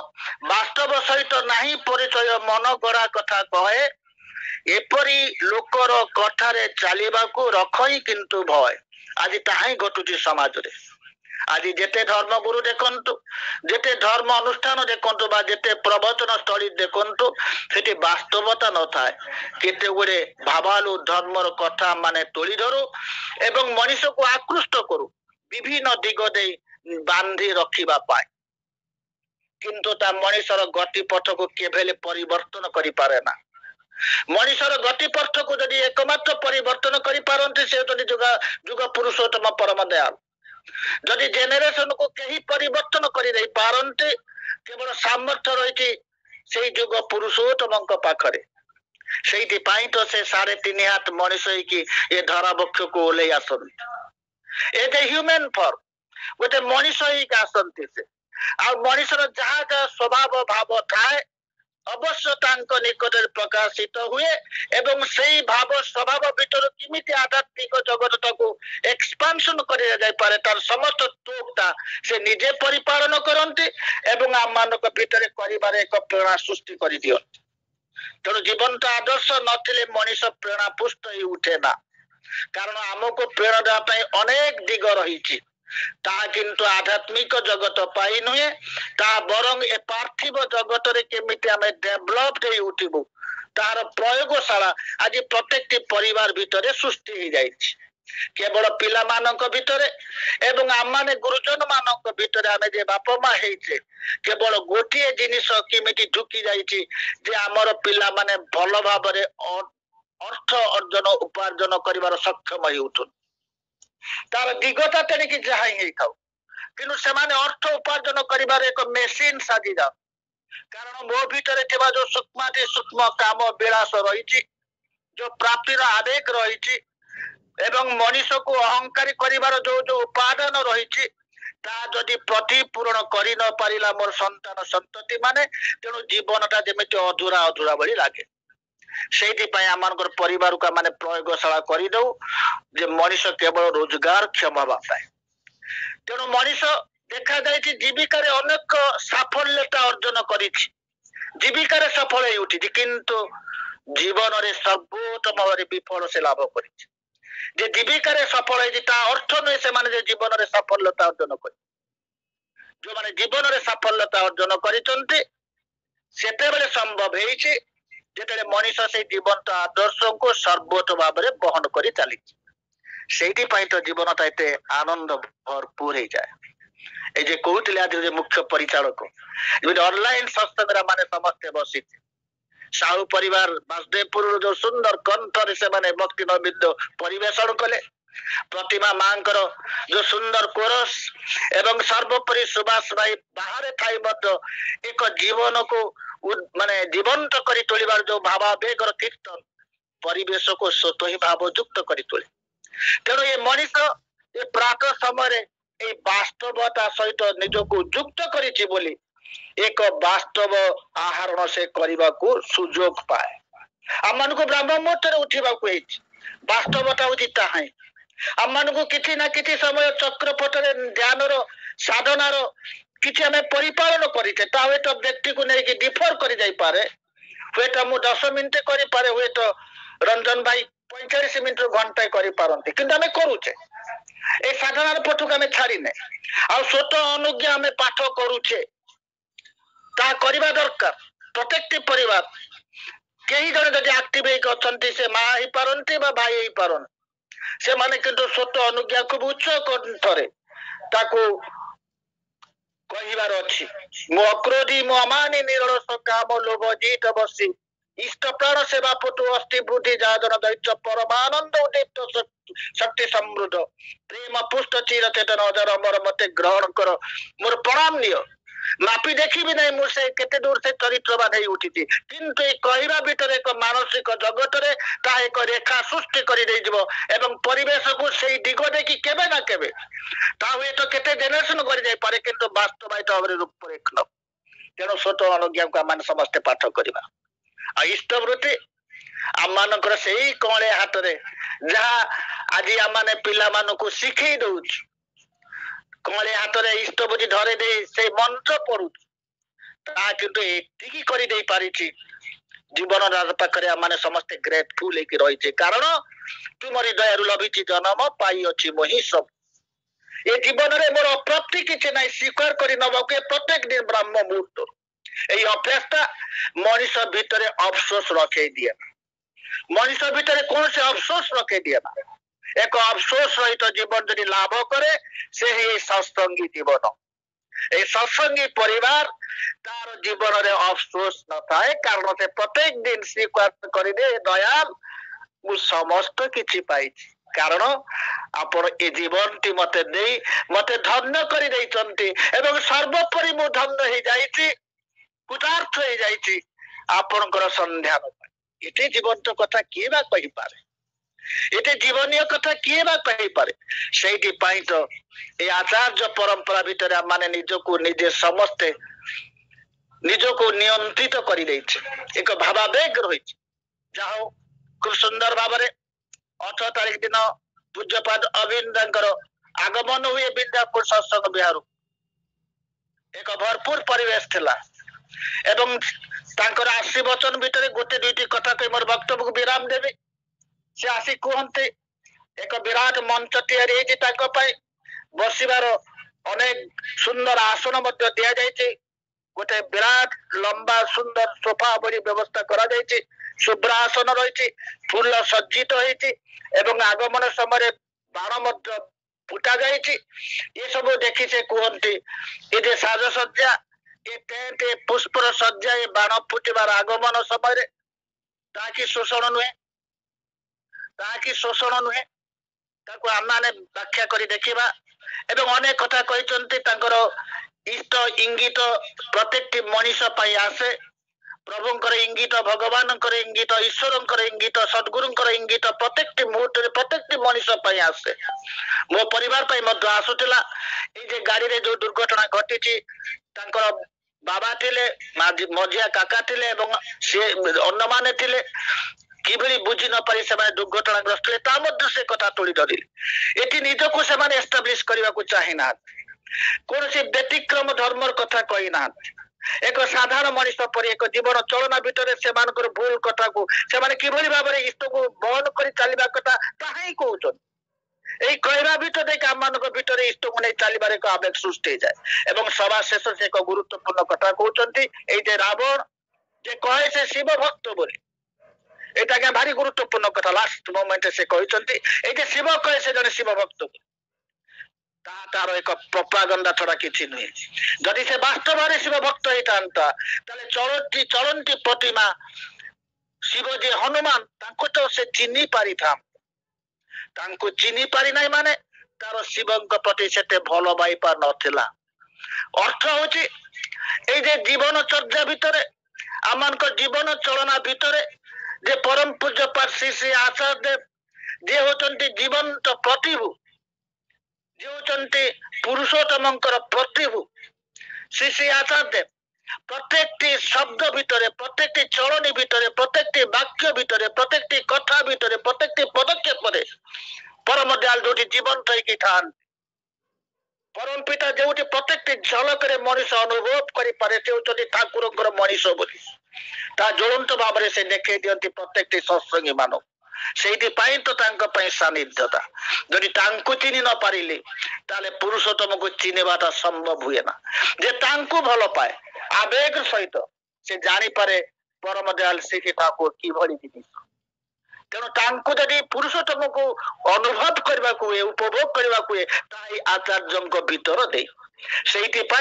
ବାସ୍ତବ ସହିତ ନାହିଁ ପରିଚୟ, ମନ ଗড়ା କଥା କହେ, ଏପରି ଲୋକର କଥାରେ ଚାଲିବାକୁ ରଖ ହିଁ କିନ୍ତୁ ଭୟ। ଆଜି ତାହା ହିଁ ଘଟୁଛି ସମାଜରେ। ଆଜି ଯେତେ ଧର୍ମଗୁରୁ ଦେଖନ୍ତୁ, ଯେତେ ଧର୍ମ ଅନୁଷ୍ଠାନ ଦେଖନ୍ତୁ, ବା ଯେତେ ପ୍ରବଚନ ସ୍ଥଳୀ ଦେଖନ୍ତୁ, ସେଠି ବାସ୍ତବତା ନଥାଏ। କେତେ ଗୁଡେ ଭାବାଲୁ ଧର୍ମର କଥା ମାନେ ତୋଳି ଧରୁ ଏବଂ ମଣିଷକୁ ଆକୃଷ୍ଟ କରୁ ବିଭିନ୍ନ ଦିଗ ଦେଇ ବାନ୍ଧି ରଖିବା ପାଇଁ, କିନ୍ତୁ ତା ମଣିଷର ଗତି ପଥକୁ କେବେ ହେଲେ ପରିବର୍ତ୍ତନ କରିପାରେ ନା। ମଣିଷର ଗତି ପଥକୁ ଯଦି ଏକମାତ୍ର ପରିବର୍ତ୍ତନ କରିପାରନ୍ତି, ସେ ଯଦି ଯୁଗ ପୁରୁଷୋତ୍ତମ ପରମ ଦୟାଳ। ଯଦି ଜେନେରେସନକୁ କେହି ପରିବର୍ତ୍ତନ କରିଦେଇ ପାରନ୍ତି, କେବଳ ସାମର୍ଥ୍ୟ ରହିଛି ସେଇ ଯୁଗ ପୁରୁଷୋତ୍ତମଙ୍କ ପାଖରେ। ସେଇଥିପାଇଁ ତ ସେ 3.5 ହାତ ମଣିଷ ହେଇକି ଏ ଧରା ବକ୍ଷକୁ ଓହ୍ଲେଇ ଆସନ୍ତି। ଏ ଯେ ହ୍ୟୁମାନ ଫର୍ମ, ଗୋଟେ ମଣିଷ ହେଇକି ଆସନ୍ତି ସେ। ଆଉ ମଣିଷର ଯାହା ଯାହା ସ୍ୱଭାବ ଭାବ ଥାଏ ଅବଶ୍ୟ ତାଙ୍କ ନିକଟରେ ପ୍ରକାଶିତ ହୁଏ, ଏବଂ ସେଇ ଭାବ ସ୍ୱଭାବ ଭିତରୁ କେମିତି ଆଧ୍ୟାତ୍ମିକ ଜଗତଟାକୁ ଏକ୍ସପାନସନ କରାଯାଇପାରେ, ତାର ସମସ୍ତ ତ୍ରୁଟିଟା ସେ ନିଜେ ପରିପାଳନ କରନ୍ତି ଏବଂ ଆମମାନଙ୍କ ଭିତରେ କରିବାରେ ଏକ ପ୍ରେରଣା ସୃଷ୍ଟି କରିଦିଅନ୍ତି। ତେଣୁ ଜୀବନ୍ତ ଆଦର୍ଶ ନଥିଲେ ମଣିଷ ପ୍ରେରଣା ପୁଷ୍ଟ ହେଇ ଉଠେ ନା, କାରଣ ଆମକୁ ପ୍ରେରଣା ଦେବା ପାଇଁ ଅନେକ ଦିଗ ରହିଛି। ତାହା କିନ୍ତୁ ଆଧ୍ୟାତ୍ମିକ ଜଗତ ପାଇଁ ନୁହେଁ, ତାହା ବରଂ ଏ ପାର୍ଥିବ ଜଗତରେ କେମିତି ଆମେ ଡେଭଲପ ହେଇ ଉଠିବୁ, ତାହାର ପ୍ରୟୋଗଶାଳା ଆଜି ପ୍ରତ୍ୟେକଟି ପରିବାର ଭିତରେ ସୃଷ୍ଟି ହେଇଯାଇଛି। କେବଳ ପିଲାମାନଙ୍କ ଭିତରେ ଏବଂ ଆମମାନେ ଗୁରୁଜନ ମାନଙ୍କ ଭିତରେ, ଆମେ ଯେ ବାପା ମା ହେଇଛେ, କେବଳ ଗୋଟିଏ ଜିନିଷ କେମିତି ଢୁକି ଯାଇଛି ଯେ ଆମର ପିଲାମାନେ ଭଲ ଭାବରେ ଅର୍ଥ ଅର୍ଜନ ଉପାର୍ଜନ କରିବାର ସକ୍ଷମ ହେଉଛନ୍ତି। ତାର ଦିଗଟା ତେଣିକି ଯାହା ହିଁ ହେଇଥାଉ, କିନ୍ତୁ ସେମାନେ ଅର୍ଥ ଉପାର୍ଜନ କରିବାର ଏକ ମେସିନ ସାଜିଯାଉ। କାରଣ ମୋ ଭିତରେ ଥିବା ଯୋଉ ସୂକ୍ଷ୍ମାତି ସୂକ୍ଷ୍ମ କାମ ବିଳାସ ରହିଛି, ଯୋଉ ପ୍ରାପ୍ତିର ଆବେଗ ରହିଛି ଏବଂ ମଣିଷକୁ ଅହଙ୍କାରୀ କରିବାର ଯୋଉ ଯୋଉ ଉପାଦାନ ରହିଛି, ତା ଯଦି ପ୍ରତିପୂରଣ କରି ନ ପାରିଲା ମୋର ସନ୍ତାନ ସନ୍ତତି ମାନେ, ତେଣୁ ଜୀବନଟା ଯେମିତି ଅଧୁରା ଅଧୁରା ଭଳି ଲାଗେ। ସେଇଥିପାଇଁ ଆମମାନଙ୍କର ପରିବାରକୁ ଆମେ ପ୍ରୟୋଗଶାଳା କରିଦଉ ଯେ ମଣିଷ କେବଳ ରୋଜଗାର କ୍ଷମ ହେବା ପାଇଁ। ତେଣୁ ମଣିଷ ଦେଖାଯାଇଛି ଜୀବିକାରେ ଅନେକ ସାଫଲ୍ୟତା ଅର୍ଜନ କରିଛି, ଜୀବିକାରେ ସଫଳ ହେଇ ଉଠିଛି, କିନ୍ତୁ ଜୀବନରେ ସର୍ବୋତ୍ତମ ଭାବରେ ବିଫଳ ସେ ଲାଭ କରିଛି। ଯେ ଜୀବିକାରେ ସଫଳ ହେଇଛି ତା ଅର୍ଥ ନୁହେଁ ସେମାନେ ଯେ ଜୀବନରେ ସାଫଲ୍ୟତା ଅର୍ଜନ କରି, ଯୋଉମାନେ ଜୀବନରେ ସାଫଲ୍ୟତା ଅର୍ଜନ କରିଛନ୍ତି ସେତେବେଳେ ସମ୍ଭବ ହେଇଛି ଯେତେବେଳେ ମଣିଷ ସେଇ ଜୀବନ୍ତ ଆଦର୍ଶକୁ ସର୍ବୋତ୍ତମ ଭାବରେ ବହନ କରି ଚାଲିଛି। ସେଇଥିପାଇଁ ତ ଜୀବନଟା ଏତେ ଆନନ୍ଦ ଭରପୁର ହେଇଯାଏ। এই যে কହୁଥିଲେ ଆଜି ଯେ ମୁଖ୍ୟ ପରିଚାଳକ ଯେମିତି ଅନଲାଇନ ସତ୍ସଙ୍ଗରେ ମାନେ ସମସ୍ତେ ବସିଛି, ସାହୁ ପରିବାର ବାସୁଦେବପୁରର ଯୋଉ ସୁନ୍ଦର କଣ୍ଠରେ ସେମାନେ ଭକ୍ତି ନୈବେଦ୍ୟ ପରିବେଷଣ କଲେ, ପ୍ରତିମା ମାଙ୍କର ଯୋଉ ସୁନ୍ଦର କୋରସ ଏବଂ ସର୍ବୋପରି ସୁଭାଷ ଭାଇ ବାହାରେ ଥାଇ ମଧ୍ୟ ଏକ ଜୀବନକୁ ମାନେ ଜୀବନ୍ତ କରି ତୋଳିବାର ଯୋଉ ଭାବାବେଗର କୀର୍ତ୍ତନ ପରିବେଶକୁ ସ୍ୱତଃ ଭାବଯୁକ୍ତ କରି ତୋଳେ। ତେଣୁ ଏ ମଣିଷ ଏ ପ୍ରାକ ସମୟରେ এই ବାସ୍ତବତା ସହିତ ନିଜକୁ ଯୁକ୍ତ କରିଛି ବୋଲି ଏକ ବାସ୍ତବ ଆହରଣ ସେ କରିବାକୁ ସୁଯୋଗ ପାଏ। ଆମମାନଙ୍କୁ ବ୍ରହ୍ମ ମୁହୂର୍ତ୍ତରେ ଉଠିବାକୁ ହେଇଛି, ବାସ୍ତବତା ହଉଛି ତାହା ହିଁ। ଆମମାନଙ୍କୁ କିଛି ନା କିଛି ସମୟ ଚକ୍ରପଥରେ ଧ୍ୟାନର ସାଧନାର କିଛି ଆମେ ପରିପାଳନ କରିଛେ, ତା ହୁଏତ ବ୍ୟକ୍ତିକୁ ନେଇକି ଡିଫର କରି ଯାଇପାରେ, ହୁଏତ ମୁଁ 10 ମିନିଟ କରିପାରେ, ହୁଏତ ରଞ୍ଜନ ଭାଇ 45 ମିନିଟରୁ ଘଣ୍ଟାଏ କରିପାରନ୍ତି, କିନ୍ତୁ ଆମେ କରୁଛେ। ଏ ସାଧନାର ପଥକୁ ଆମେ ଛାଡିନେ, ଆଉ ସ୍ୱତଃ ଅନୁଜ୍ଞା ଆମେ ପାଠ କରୁଛେ, ତାହା କରିବା ଦରକାର। ପ୍ରତ୍ୟେକଟି ପରିବାର କେହି ଜଣେ ଯଦି ଆକ୍ଟିଭ ହେଇକି ଅଛନ୍ତି ସେ ମା ହେଇପାରନ୍ତି ବା ଭାଇ ହେଇପାରନ୍ତି, ସେମାନେ କିନ୍ତୁ ସ୍ୱତଃ ଅନୁଜ୍ଞାକୁ ଉଚ୍ଚ କଣ୍ଠରେ ତାକୁ କହିବାର ଅଛି। ମୁଁ ଅକ୍ରୋଧୀ ମୁଁ ଅମାନି ନିରଳସ କାମ ଲୋଭ ଜିତ ବସି ଇଷ୍ଟ ପ୍ରାଣ ସେବା ପଟୁ ଅସ୍ଥି ବୁଦ୍ଧି ଯାଦନ ଦୈତ୍ୟ ପରମାନନ୍ଦ ଉଦ୍ଦୀପ୍ତ ଶକ୍ତି ସମୃଦ୍ଧ ପ୍ରେମ ପୁଷ୍ଟ ଚିର ଚେତନ ଅଜର ଅମର ମତେ ଗ୍ରହଣ କର, ମୋର ପ୍ରଣାମ ନିଅ। ମାପି ଦେଖିବି ନାହିଁ ମୁଁ ସେ କେତେ ଦୂର ସେ ଚରିତ୍ରବାନ ହେଇ ଉଠିଛି, କିନ୍ତୁ ଏ କହିବା ଭିତରେ ଏକ ମାନସିକ ଜଗତରେ ତାହା ଏକ ରେଖା ସୃଷ୍ଟି କରି ଦେଇଯିବ ଏବଂ ପରିବେଶକୁ ସେଇ ଦିଗ ଦେଇକି କେବେ ନା କେବେ ତା ହୁଏତ କେତେ ଜେନେରେସନ କରି ଯାଇପାରେ, କିନ୍ତୁ ବାସ୍ତବାୟିତ ଭାବରେ ରୂପରେଖ। ତେଣୁ ସ୍ୱତଃ ଅନୁଜ୍ଞାକୁ ଆମେ ସମସ୍ତେ ପାଠ କରିବା। ଆଉ ଇଷ୍ଟବୃତ୍ତି ଆମମାନଙ୍କର ସେଇ କଅଁଳିଆ ହାତରେ ଯାହା ଆଜି ଆମମାନେ ପିଲାମାନଙ୍କୁ ଶିଖେଇ ଦଉଛୁ, କଅଁଳିଆ ହାତରେ ଇଷ୍ଟବୃତ୍ତି ଧରେଇ ଦେଇ ସେଇ ମନ୍ତ୍ର ପଢୁଛୁ, ତାହା କିନ୍ତୁ ଏତିକି କରିଦେଇ ପାରିଛି ଜୀବନ ପାଖରେ ଆମେ ସମସ୍ତେ ଗ୍ରେଟଫୁଲ ହେଇକି ରହିଛେ, କାରଣ ତୁମରି ଦୟାରୁ ଲଭିଛି ଜନ୍ମ ପାଇଅଛି ମୋହି ସବୁ। ଏ ଜୀବନରେ ମୋର ଅପ୍ରାପ୍ତି କିଛି ନାହିଁ ସ୍ୱୀକାର କରି ନବାକୁ ଏ ପ୍ରତ୍ୟେକ ଦିନ ବ୍ରହ୍ମ ମୁହୂର୍ତ୍ତ এই ଅଭ୍ୟାସଟା ମଣିଷ ଭିତରେ ଅଫସୋସ ରଖେଇ ଦିଏ, ମଣିଷ ଭିତରେ କୌଣସି ଅଫସୋସ ରଖେଇ ଦିଏ ନା। ଏକ ଅଫସୋସ ସହିତ ଜୀବନ ଯଦି ଲାଭ କରେ ସେ ଏହି ସତ୍ସଙ୍ଗୀ ଜୀବନ, এই ସତ୍ସଙ୍ଗୀ ପରିବାର ତାର ଜୀବନରେ ଅଫସୋସ ନଥାଏ, କାରଣ ସେ ପ୍ରତ୍ୟେକ ଦିନ ସ୍ୱୀକାର କରିଦିଏ ଦୟାଲ ମୁଁ ସମସ୍ତ କିଛି ପାଇଛି, କାରଣ ଆପଣ ଏ ଜୀବନଟି ମତେ ଦେଇ ମତେ ଧନ୍ୟ କରି ଦେଇଛନ୍ତି ଏବଂ ସର୍ବୋପରି ମୁଁ ଧନ୍ୟ ହେଇଯାଇଛି, କୃତାର୍ଥ ହେଇଯାଇଛି ଆପଣଙ୍କର ସନ୍ଧାନ ପାଇଁ। ଏତେ ଜୀବନ୍ତ କଥା କିଏ ବା କହିପାରେ, ଏତେ ଜୀବନୀୟ କଥା କିଏ ବା କହିପାରେ। ସେଇଥିପାଇଁ ତ ଏ ଆଚାର୍ଯ୍ୟ ପରମ୍ପରା ଭିତରେ ଆମେ ନିଜକୁ ନିଜେ ସମସ୍ତେ ନିଜକୁ ନିୟନ୍ତ୍ରିତ କରିଦେଇଛେ, ଏକ ଭାବାବେଗ ରହିଛି। ଯାହା ହଉ ଖୁବ ସୁନ୍ଦର ଭାବରେ 18 ତାରିଖ ଦିନ ପୂଜ୍ୟପାଦ ଅବିନ୍ଦଙ୍କର ଆଗମନ ହୁଏ ବିଦ୍ୟାପୁର ସତ୍ସଙ୍ଗ ବିହାରରୁ। ଏକ ଭରପୁର ପରିବେଶ ଥିଲା ଏବଂ ତାଙ୍କର ଆଶୀର୍ବଚନ ଭିତରେ ଗୋଟେ ଦୁଇଟି କଥା କହି ମୋର ବକ୍ତବ୍ୟକୁ ବିରାମ ଦେବି। ସେ ଆସି କୁହନ୍ତି ଏକ ବିରାଟ ମଞ୍ଚ ତିଆରି ହେଇଛି ତାଙ୍କ ପାଇଁ, ବସିବାର ଅନେକ ସୁନ୍ଦର ଆସନ ମଧ୍ୟ ଦିଆଯାଇଛି, ଗୋଟେ ବିରାଟ ଲମ୍ବା ସୁନ୍ଦର ସୋଫା ଭଳି ବ୍ୟବସ୍ଥା କରାଯାଇଛି, ଶୁଭ୍ର ଆସନ ରହିଛି, ଫୁଲ ସଜ୍ଜିତ ହେଇଛି ଏବଂ ଆଗମନ ସମୟରେ ବାଣ ମଧ୍ୟ ଫୁଟା ଯାଇଛି। ଏସବୁ ଦେଖି ସେ କୁହନ୍ତି ଏ ଯେ ସାଜସଜ୍ଜା, ଏ ଟେଣ୍ଟ, ଏ ପୁଷ୍ପର ସଜ୍ଜା, ଏ ବାଣ ଫୁଟିବାର ଆଗମନ ସମୟରେ ତାହା କି ଶୋଷଣ ନୁହେଁ, ତାହା କି ଶୋଷଣ ନୁହେଁ, ତାକୁ ଆମେ ବ୍ୟାଖ୍ୟା କରି ଦେଖିବା। ଏବଂ ଅନେକ କଥା କହିଛନ୍ତି, ତାଙ୍କର ଇଷ୍ଟ ଇଙ୍ଗିତ ପ୍ରତ୍ୟେକଟି ମଣିଷ ପାଇଁ ଆସେ, प्रभुंकर इंगित भगवानंकर इंगित ईश्वरंकर इंगित सद्गुरुंकर इंगित प्रत्येक मुहूर्त प्रत्येक मनीष आसे मो परिवार आसुला ये गाड़ी रे जो दुर्घटना घटी बाबा थिले मझिया काका थिले सी अन्न माने थिले किभଳି बुझी न पारि से दुर्घटनाग्रस्त से कथा तोड़ी धरिले एटी निजको से एस्टाब्लिश करने को चाहे ना कौन सी व्यतिक्रम धर्म कथा कही ना एक साधारण मनीष पर एक जीवन चलना भितर से भूल कथा को किभଳି भाव इष्ट को बहन कर चलवा कथा ताही कहउछन এই কইরা ভিতরে কামମାନଙ୍କ ভিতরে ইষ্টକୁ ନେଇ ଚାଲିବାର ଏକ ଆବେଗ ସୃଷ୍ଟି ହେଇଯାଏ ଏବଂ ସଭା ଶେଷ ସେ ଏକ ଗୁରୁତ୍ୱପୂର୍ଣ୍ଣ କଥା କହୁଛନ୍ତି ଏଇ ଯେ ରାବଣ ଯେ କହେ ସେ ଶିବ ଭକ୍ତ ବୋଲି ଏଇଟା ଆଜ୍ଞା ଭାରି ଗୁରୁତ୍ୱପୂର୍ଣ୍ଣ କଥା ଲାଷ୍ଟ ମୋମେଣ୍ଟ ସେ କହିଛନ୍ତି ଏଇ ଯେ ଶିବ କହେ ସେ ଜଣେ ଶିବ ଭକ୍ତ ତାର ଏକ ପ୍ରୋପାଗାଣ୍ଡା ଛଡା କିଛି ନୁହେଁ ଯଦି ସେ ବାସ୍ତବରେ ଶିବ ଭକ୍ତ ହେଇଥାନ୍ତା ତାହେଲେ ଚଳନ୍ତି ପ୍ରତିମା ଶିବ ଯେ ହନୁମାନ ତାଙ୍କୁ ତ ସେ ଚିହ୍ନି ପାରିଥାନ୍ତା तांको चिनी पारि नाही माने तार शिवंक प्रति सेते भल पाइपा नथिला अर्थ होची ए जे जीवन चर्या भितरे आमानक जीवन चलना भितरे जे परम पूज्य पार्सी श्री आचार्य जे होचंती जीवंत प्रतिभु जे होचंती पुरुषोत्तमंकर प्रतिभु श्री श्री आचार्य प्रत्येक शब्द भितरे प्रत्येक चलनी भितरे प्रत्येक वाक्य भितरे प्रत्येक कथा भितरे प्रत्येक पदक्षेप परम दयाल जो जीवंत होगी था परम पिता जो प्रत्येक झलक मनीष अनुभव करे ठाकुर मनीष बोली ज्वलंत भाव से देखे दिखती प्रत्येक सत्संगी मान से तो सानिध्यता जदि चिन्ह न पारिले ताले पुरुषोत्तम को चिन्हवाटा संभव हुए ना जे भल पाए आवेग सहित से जानी पारे परम दयाल श्री ठाकुर किभली जिनिस तेणु जदि पुरुषोत्तम को अनुभव करने को हुए उपभोग करने को हुए आचार्य भीतर दे से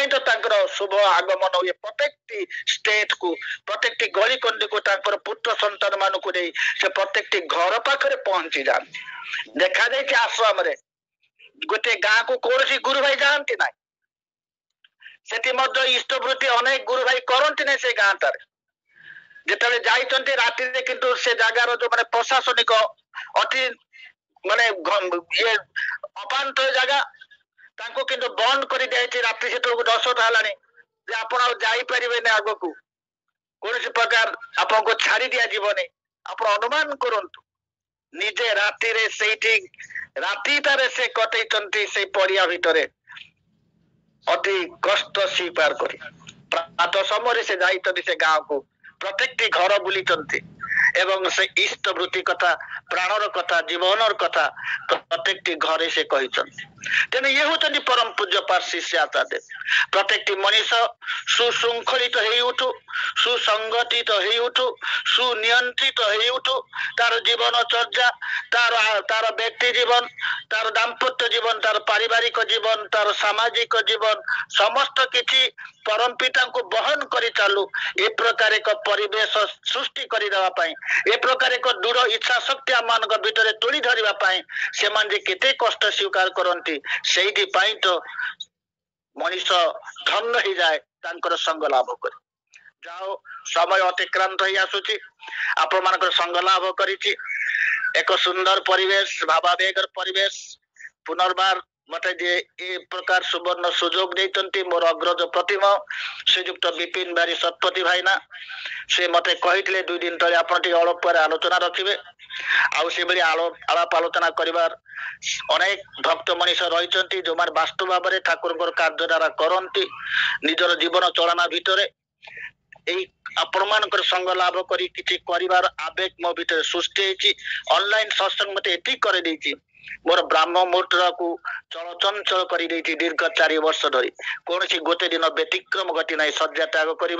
तो शुभ आगमन हुए प्रत्येक स्टेट को प्रत्येक गली कंदी को पुत्र संतान मान को दे से प्रत्येक घर पाखे पहुंची जाती देखा जाए आश्रम रे गोटे गाँ को कौन गुरु भाई जाती ना से इष्टवृत्ति अनेक गुरु भाई करती ना से गाँ टार जिते जाइए राति किंतु से जगार जो माने प्रशासनिक अति माने ये अपांत जगह तांको किंतु बंद कर दिया राति से 10टा है आप जापरें आग को कौन प्रकार आपको छाड़ी दि जीवनी आप अनुमान करूँ निजे राति रातिटारे से कटई से परिया भितर अति कष्ट स्वीकार कर प्रातः समय से जाइए से गाँव को प्रत्येक घर बुली एवं से इष्ट वृत्ति कथा प्राणर कथा जीवनर कथा प्रत्येक घरे से कही तेणु ये हूँ परम पूज्य पार्सी से आचार्य प्रत्येक मनीष सुशृंखलित हो उठू सुसंगठित हो उठू सुनियंत्रित हो उठू तार जीवन चर्या तार व्यक्ति जीवन तार दाम्पत्य जीवन तार पारिवारिक जीवन तार सामाजिक जीवन समस्त किछि परम पिता को बहन कर चालू ए प्रकार एक परिवेश सृष्टि करने ए प्रकार एक दृढ़ इच्छा शक्ति आम भितर तोड़ी धरने से केते कष्ट स्वीकार करती से तो मनीष धन्य हो जाए संग लाभ कर जाओ समय अतिक्रांत हो आसुची आप मान संग लाभ कर एक सुंदर परिवेश भावावेगर परिवेश पुनर्बार मत जे ए प्रकार सुवर्ण सुजोग देते मोर अग्रज प्रतिमा श्रीजुक्त विपिन बारी सतपति भाईना से मत कही 2 दिन तले आप अल्प आलोचना रखिए आलाप आलोचना कर अनेक भक्त मनीष रही जो मैंने वास्तव भाव में ठाकुर कार्य द्वारा करती निजर जीवन चलना भितर आपण मान संग लाभ कर आवेग मो भीतर सृष्टि ऑनलाइन सत्संग मत एति कर देछि मोर ब्राह्म मुहूर्त को चलचंचल कर दीर्घ 4 वर्ष धरी कौन सी गोटे दिन व्यतिक्रम घटी ना शଯ୍ୟା त्याग कर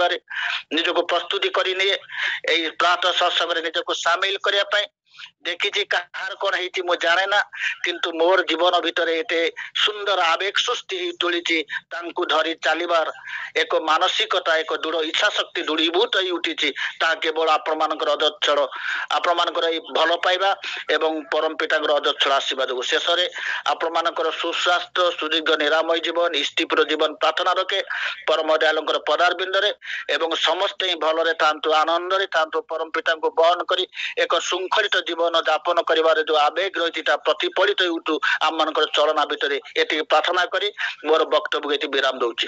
निजक प्रस्तुति करनी प्रातः सत्संग निजक सामिल करने ଦେଖିଛି କାହାର କଣ ହେଇଛି ମୁଁ ଜାଣେ ନା, କିନ୍ତୁ ମୋର ଜୀବନ ଭିତରେ ଏତେ ସୁନ୍ଦର ଆବେଗ ସୃଷ୍ଟି ହେଇ ତୁଳିଛି, ତାଙ୍କୁ ଧରି ଚାଲିବାର ଏକ ମାନସିକତା, ଏକ ଦୃଢ଼ ଇଚ୍ଛା ଶକ୍ତି ଦୃଢ଼ୀଭୂତ ହେଇ ଉଠିଛି। ତାହା କେବଳ ଆପଣମାନଙ୍କର ଅଜଚ୍ଛଳ, ଆପଣମାନଙ୍କର ଏଇ ଭଲ ପାଇବା ଏବଂ ପରମ ପିତାଙ୍କର ଅଜଚ୍ଛଳ ଆସିବା ଯୋଗୁଁ। ଶେଷରେ ଆପଣମାନଙ୍କର ସୁସ୍ୱାସ୍ଥ୍ୟ, ସୁଦୀର୍ଘ ନିରାମୟ ଜୀବନ, ଇଷ୍ଟିପୁର ଜୀବନ ପ୍ରାର୍ଥନା ରଖେ ପରମ ଦୟାଳୁଙ୍କର ପଦାରବିନ୍ଦରେ, ଏବଂ ସମସ୍ତେ ହିଁ ଭଲରେ ଥାନ୍ତୁ, ଆନନ୍ଦରେ ଥାନ୍ତୁ, ପରମ ପିତାଙ୍କୁ ବହନ କରି ଏକ ଶୃଙ୍ଖଳିତ ଜୀବନ ଯାପନ କରିବାରେ ଯୋଉ ଆବେଗ ରହିଛି ତା ପ୍ରତିଫଳିତ ହେଉଠୁ ଆମମାନଙ୍କର ଚଳନା ଭିତରେ, ଏତିକି ପ୍ରାର୍ଥନା କରି ମୋର ବକ୍ତବ୍ୟକୁ ଏଠି ବିରାମ ଦଉଛି।